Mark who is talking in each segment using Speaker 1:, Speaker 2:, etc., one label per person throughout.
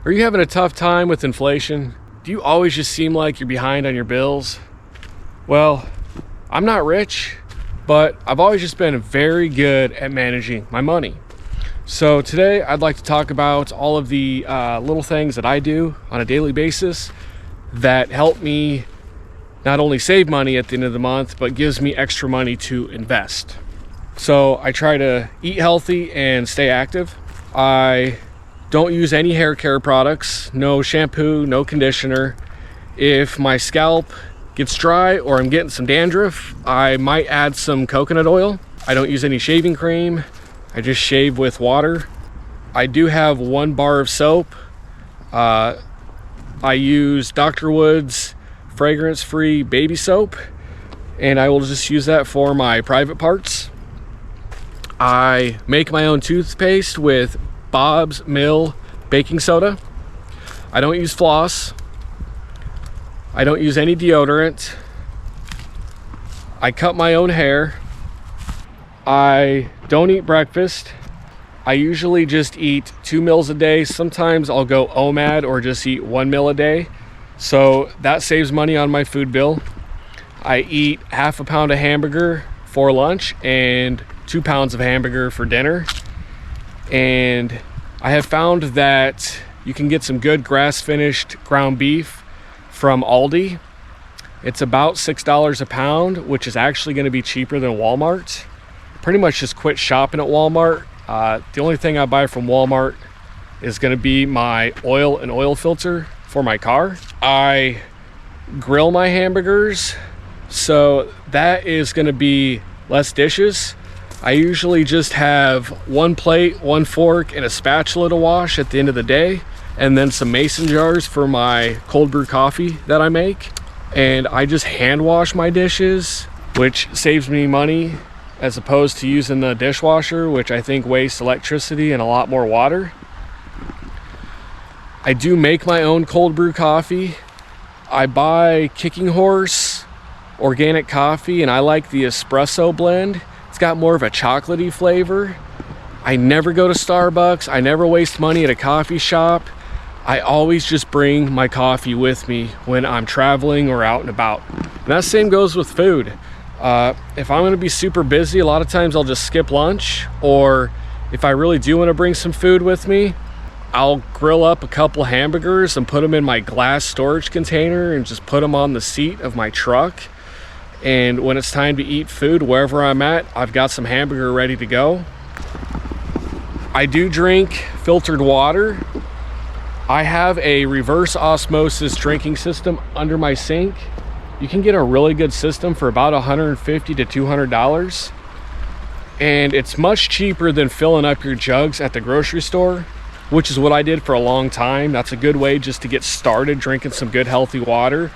Speaker 1: Are you having a tough time with inflation? Do you always just seem like you're behind on your bills? Well, I'm not rich, but I've always just been very good at managing my money. So today I'd like to talk about all of the little things that I do on a daily basis that help me not only save money at the end of the month, but gives me extra money to invest. So I try to eat healthy and stay active. I don't use any hair care products, no shampoo, no conditioner. If my scalp gets dry or I'm getting some dandruff, I might add some coconut oil. I don't use any shaving cream. I just shave with water. I do have 1 bar of soap. I use Dr. Wood's fragrance-free baby soap, and I will just use that for my private parts. I make my own toothpaste with Bob's Mill baking soda. I don't use floss. I don't use any deodorant. I cut my own hair. I don't eat breakfast. I usually just eat 2 meals a day. Sometimes I'll go OMAD or just eat 1 meal a day. So that saves money on my food bill. I eat half a pound of hamburger for lunch and 2 pounds of hamburger for dinner. And I have found that you can get some good grass-finished ground beef from Aldi. It's about $6 a pound, which is actually going to be cheaper than Walmart. Pretty much just quit shopping at Walmart. The only thing I buy from Walmart is going to be my oil and oil filter for my car. I grill my hamburgers, so that is going to be less dishes. I usually just have 1 plate, 1 fork, and a spatula to wash at the end of the day, and then some mason jars for my cold brew coffee that I make. And I just hand wash my dishes, which saves me money as opposed to using the dishwasher, which I think wastes electricity and a lot more water. I do make my own cold brew coffee. I buy Kicking Horse organic coffee, and I like the espresso blend. It's got more of a chocolatey flavor. I never go to Starbucks. I never waste money at a coffee shop. I always just bring my coffee with me when I'm traveling or out and about. And that same goes with food. If I'm going to be super busy, a lot of times I'll just skip lunch, or if I really do want to bring some food with me, I'll grill up a couple hamburgers and put them in my glass storage container and just put them on the seat of my truck. And when it's time to eat food, wherever I'm at, I've got some hamburger ready to go. I do drink filtered water. I have a reverse osmosis drinking system under my sink. You can get a really good system for about $150 to $200. And it's much cheaper than filling up your jugs at the grocery store, which is what I did for a long time. That's a good way just to get started drinking some good healthy water.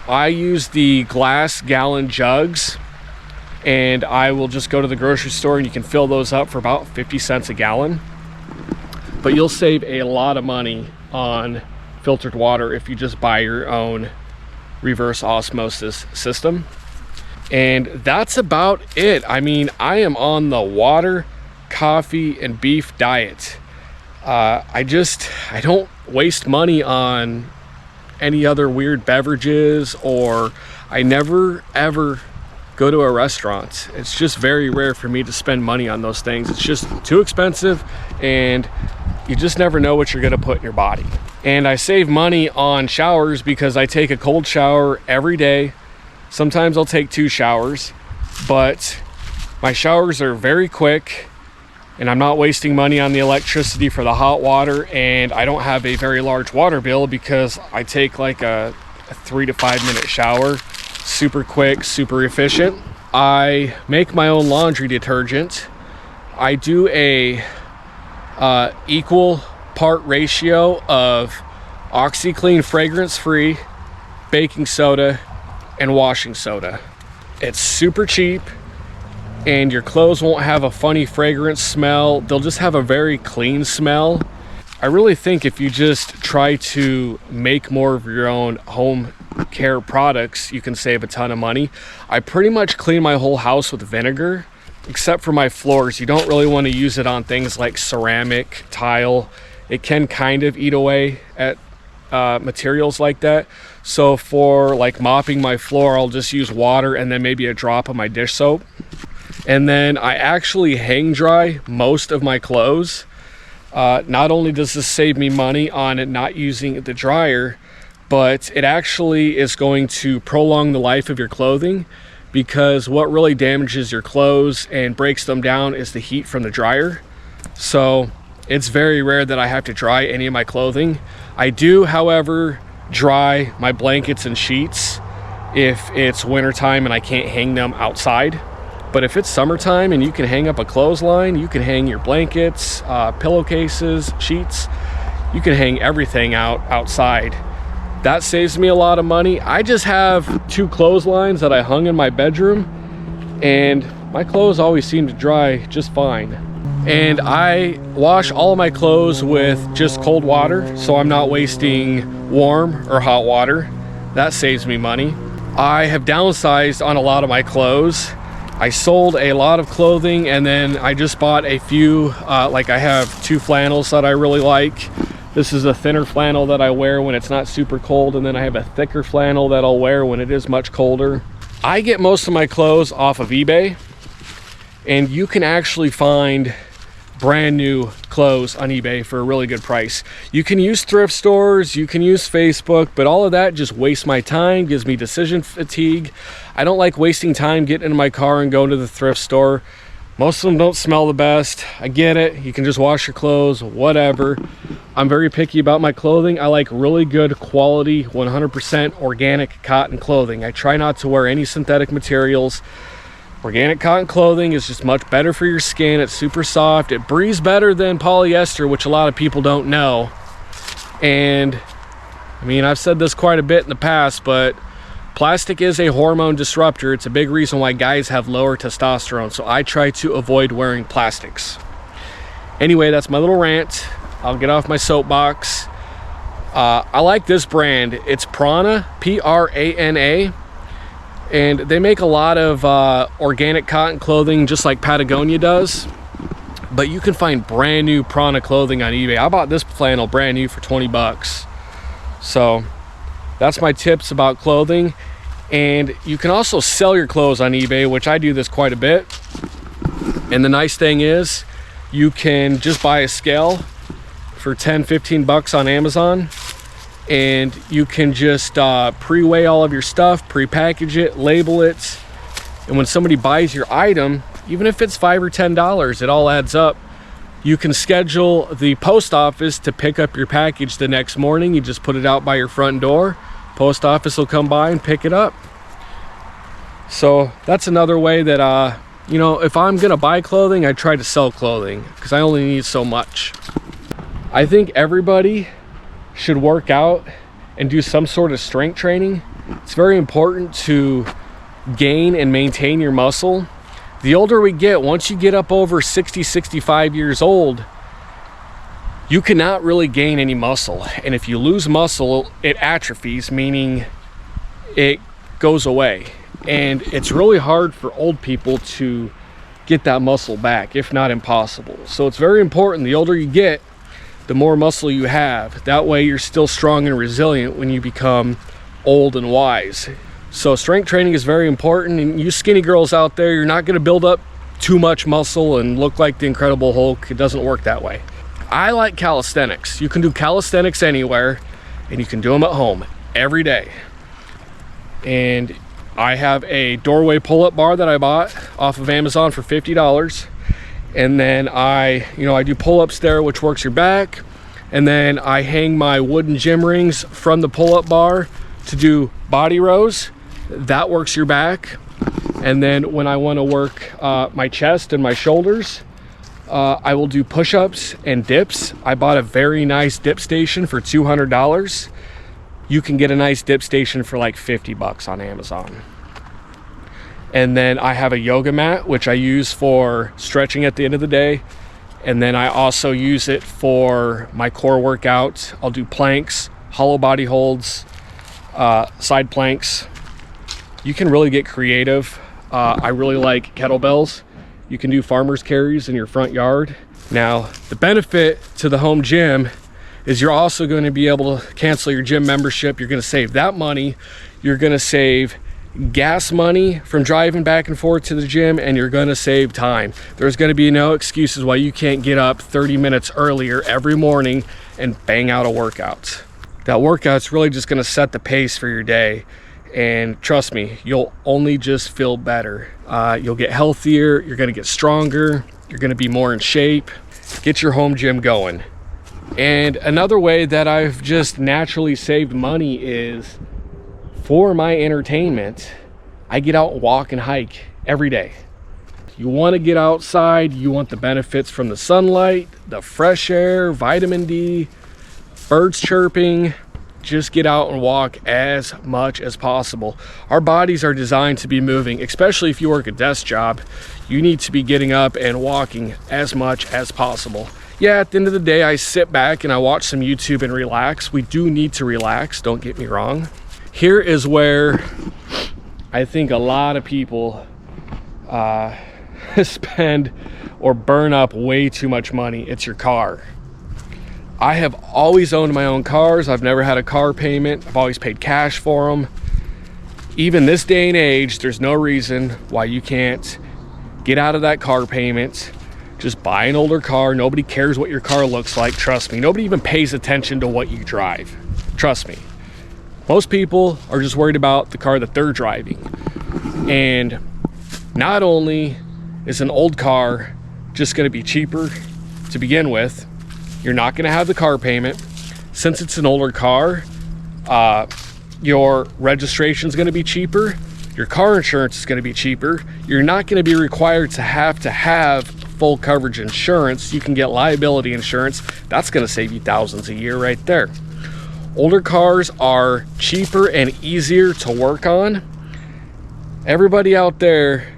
Speaker 1: I use the glass gallon jugs, and I will just go to the grocery store and you can fill those up for about 50 cents a gallon. But you'll save a lot of money on filtered water if you just buy your own reverse osmosis system. And that's about it. I mean, I am on the water, coffee, and beef diet. I don't waste money on any other weird beverages, or I never ever go to a restaurant. It's just very rare for me to spend money on those things. It's just too expensive, and you just never know what you're going to put in your body. And I save money on showers because I take a cold shower every day. Sometimes I'll take 2 showers, but my showers are very quick, and I'm not wasting money on the electricity for the hot water, and I don't have a very large water bill because I take like a 3 to 5 minute shower. Super quick, super efficient. I make my own laundry detergent. I do a equal part ratio of OxyClean fragrance-free, baking soda, and washing soda. It's super cheap, and your clothes won't have a funny fragrance smell. They'll just have a very clean smell. I really think if you just try to make more of your own home care products, you can save a ton of money. I pretty much clean my whole house with vinegar, except for my floors. You don't really want to use it on things like ceramic, tile. it can kind of eat away at materials like that. So for like mopping my floor, I'll just use water and then maybe a drop of my dish soap. And then I actually hang dry most of my clothes. Not only does this save me money on it not using the dryer, but it actually is going to prolong the life of your clothing, because what really damages your clothes and breaks them down is the heat from the dryer. So it's very rare that I have to dry any of my clothing. I do, however, dry my blankets and sheets if it's wintertime and I can't hang them outside. But if it's summertime and you can hang up a clothesline, you can hang your blankets, pillowcases, sheets, you can hang everything outside. That saves me a lot of money. I just have 2 clotheslines that I hung in my bedroom, and my clothes always seem to dry just fine. And I wash all of my clothes with just cold water, so I'm not wasting warm or hot water. That saves me money. I have downsized on a lot of my clothes. I sold a lot of clothing, and then I just bought a few, like I have 2 flannels that I really like. This is a thinner flannel that I wear when it's not super cold, and then I have a thicker flannel that I'll wear when it is much colder. I get most of my clothes off of eBay, and you can actually find brand new clothes on eBay for a really good price. You can use thrift stores, you can use Facebook, but all of that just wastes my time, gives me decision fatigue. I don't like wasting time getting into my car and going to the thrift store. Most of them don't smell the best. I get it. You can just wash your clothes, whatever. I'm very picky about my clothing. I like really good quality, 100% organic cotton clothing. I try not to wear any synthetic materials. Organic cotton clothing is just much better for your skin. It's super soft. It breathes better than polyester, which a lot of people don't know. And I mean, I've said this quite a bit in the past, but plastic is a hormone disruptor. It's a big reason why guys have lower testosterone. So I try to avoid wearing plastics. Anyway, that's my little rant. I'll get off my soapbox. I like this brand. It's Prana, Prana. And they make a lot of organic cotton clothing, just like Patagonia does. But you can find brand new Prana clothing on eBay. I bought this flannel brand new for 20 bucks. So that's my tips about clothing. And you can also sell your clothes on eBay, which I do this quite a bit. And the nice thing is you can just buy a scale for 10-15 bucks on Amazon, and you can just pre-weigh all of your stuff, pre-package it, label it, and when somebody buys your item, even if it's $5 or $10, it all adds up. You can schedule the post office to pick up your package the next morning. You just put it out by your front door. Post office will come by and pick it up. So that's another way that you know, if I'm gonna buy clothing, I try to sell clothing because I only need so much. I think everybody should work out and do some sort of strength training. It's very important to gain and maintain your muscle. The older we get, once you get up over 60, 65 years old, you cannot really gain any muscle. And if you lose muscle, it atrophies, meaning it goes away. And it's really hard for old people to get that muscle back, if not impossible. So it's very important, the older you get, the more muscle you have. That way you're still strong and resilient when you become old and wise. So strength training is very important. And you skinny girls out there, you're not gonna build up too much muscle and look like the Incredible Hulk. It doesn't work that way. I like calisthenics. You can do calisthenics anywhere, and you can do them at home every day. And I have a doorway pull-up bar that I bought off of Amazon for $50. And then I do pull-ups there, which works your back. And then I hang my wooden gym rings from the pull-up bar to do body rows. That works your back. And then when I want to work my chest and my shoulders, I will do push-ups and dips. I bought a very nice dip station for $200. You can get a nice dip station for like 50 bucks on Amazon. And then I have a yoga mat, which I use for stretching at the end of the day. And then I also use it for my core workout. I'll do planks, hollow body holds, side planks. You can really get creative. I really like kettlebells. You can do farmer's carries in your front yard. Now, the benefit to the home gym is you're also going to be able to cancel your gym membership. You're going to save that money. You're going to save gas money from driving back and forth to the gym, and you're going to save time. There's going to be no excuses why you can't get up 30 minutes earlier every morning and bang out a workout. That workout's really just going to set the pace for your day, and trust me, you'll only just feel better. You'll get healthier, you're going to get stronger, you're going to be more in shape. Get your home gym going. And another way that I've just naturally saved money is for my entertainment. I get out and walk and hike every day. You want to get outside, you want the benefits from the sunlight, the fresh air, vitamin D, birds chirping. Just get out and walk as much as possible. Our bodies are designed to be moving, especially if you work a desk job. You need to be getting up and walking as much as possible. Yeah, at the end of the day, I sit back and I watch some YouTube and relax. We do need to relax, don't get me wrong. Here is where I think a lot of people spend or burn up way too much money. It's your car. I have always owned my own cars. I've never had a car payment. I've always paid cash for them. Even this day and age, there's no reason why you can't get out of that car payment. Just buy an older car. Nobody cares what your car looks like. Trust me. Nobody even pays attention to what you drive. Trust me. Most people are just worried about the car that they're driving. And not only is an old car just going to be cheaper to begin with, you're not going to have the car payment. Since it's an older car, your registration is going to be cheaper. Your car insurance is going to be cheaper. You're not going to be required to have full coverage insurance. You can get liability insurance. That's going to save you thousands a year right there. Older cars are cheaper and easier to work on. Everybody out there,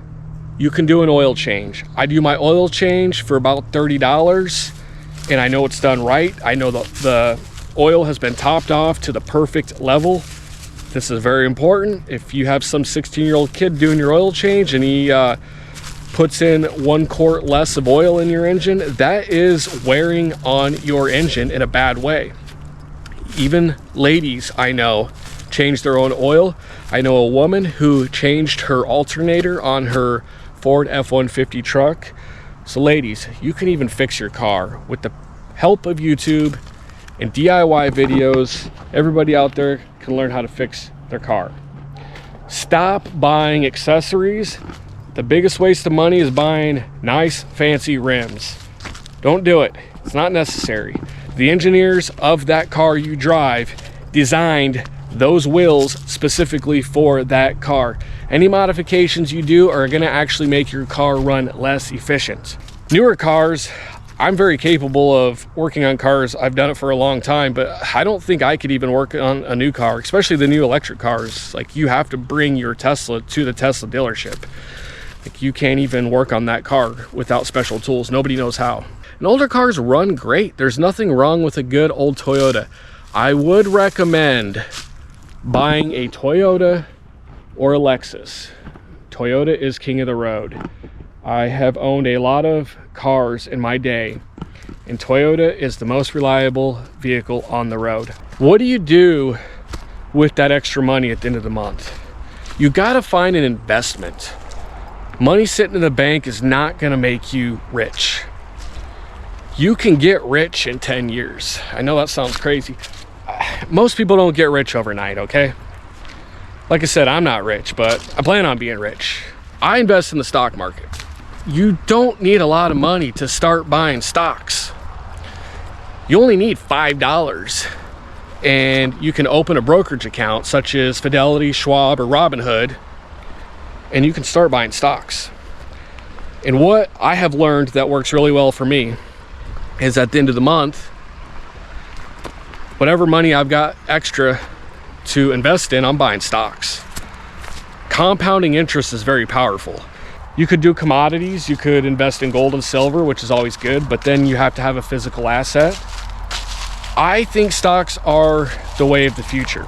Speaker 1: you can do an oil change. I do my oil change for about $30, and I know it's done right. I know the oil has been topped off to the perfect level. This is very important. If you have some 16-year-old kid doing your oil change and he puts in 1 quart less of oil in your engine, that is wearing on your engine in a bad way. Even ladies I know change their own oil. I know a woman who changed her alternator on her Ford F-150 truck. So ladies, you can even fix your car with the help of YouTube and DIY videos. Everybody out there can learn how to fix their car. Stop buying accessories. The biggest waste of money is buying nice fancy rims. Don't do it. It's not necessary. The engineers of that car you drive designed those wheels specifically for that car. Any modifications you do are going to actually make your car run less efficient. Newer cars, I'm very capable of working on cars. I've done it for a long time, but I don't think I could even work on a new car, especially the new electric cars. Like, you have to bring your Tesla to the Tesla dealership. Like, you can't even work on that car without special tools. Nobody knows how. And older cars run great. There's nothing wrong with a good old Toyota. I would recommend buying a Toyota or a Lexus. Toyota is king of the road. I have owned a lot of cars in my day, and Toyota is the most reliable vehicle on the road. What do you do with that extra money at the end of the month? You gotta find an investment. Money sitting in the bank is not gonna make you rich. You can get rich in 10 years. I know that sounds crazy. Most people don't get rich overnight, okay? Like I said, I'm not rich, but I plan on being rich. I invest in the stock market. You don't need a lot of money to start buying stocks. You only need $5, and you can open a brokerage account such as Fidelity, Schwab, or Robinhood, and you can start buying stocks. And what I have learned that works really well for me is at the end of the month, whatever money I've got extra to invest in, I'm buying stocks. Compounding interest is very powerful. You could do commodities, you could invest in gold and silver, which is always good, but then you have to have a physical asset. I think stocks are the way of the future.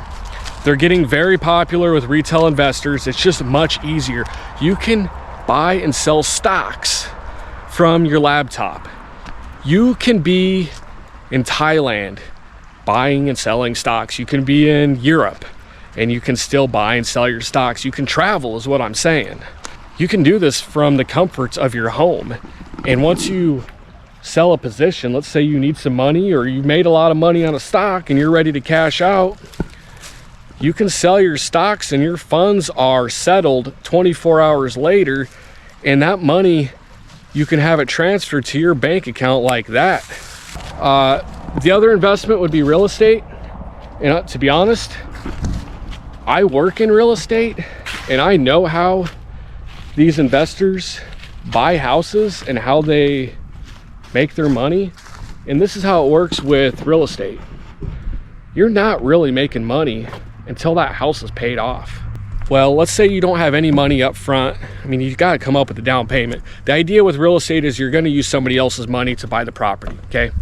Speaker 1: They're getting very popular with retail investors. It's just much easier. You can buy and sell stocks from your laptop. You can be in Thailand buying and selling stocks. You can be in Europe and you can still buy and sell your stocks. You can travel, is what I'm saying. You can do this from the comforts of your home. And once you sell a position, let's say you need some money or you made a lot of money on a stock and you're ready to cash out, you can sell your stocks and your funds are settled 24 hours later, and that money, you can have it transferred to your bank account like that. The other investment would be real estate. And to be honest, I work in real estate and I know how these investors buy houses and how they make their money. And this is how it works with real estate. You're not really making money until that house is paid off. Well, let's say you don't have any money up front. I mean, you've got to come up with a down payment. The idea with real estate is you're going to use somebody else's money to buy the property, okay?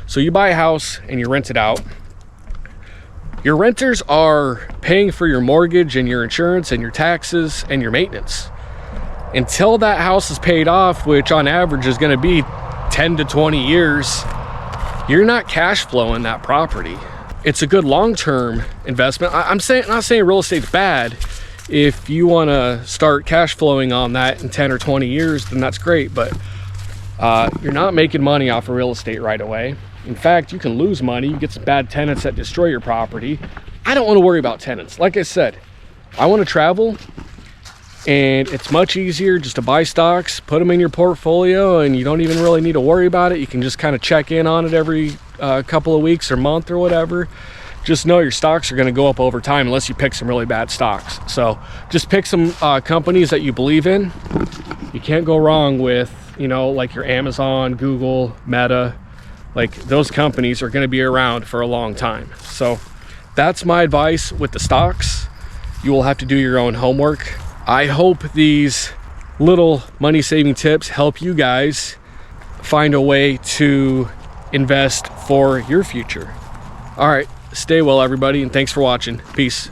Speaker 1: So you buy a house and you rent it out. Your renters are paying for your mortgage and your insurance and your taxes and your maintenance. Until that house is paid off, which on average is going to be 10 to 20 years, you're not cash flowing that property. It's a good long-term investment. I'm not saying real estate's bad. If you want to start cash flowing on that in 10 or 20 years, then that's great. But you're not making money off of real estate right away. In fact, you can lose money. You get some bad tenants that destroy your property. I don't want to worry about tenants. Like I said, I want to travel, and it's much easier just to buy stocks, put them in your portfolio, and you don't even really need to worry about it. You can just kind of check in on it every couple of weeks or month or whatever. Just know your stocks are going to go up over time unless you pick some really bad stocks. So just pick some companies that you believe in. You can't go wrong with, like your Amazon, Google, Meta. Like, those companies are going to be around for a long time. So that's my advice with the stocks. You will have to do your own homework. I hope these little money saving tips help you guys find a way to invest for your future. All right, stay well, everybody, and thanks for watching. Peace.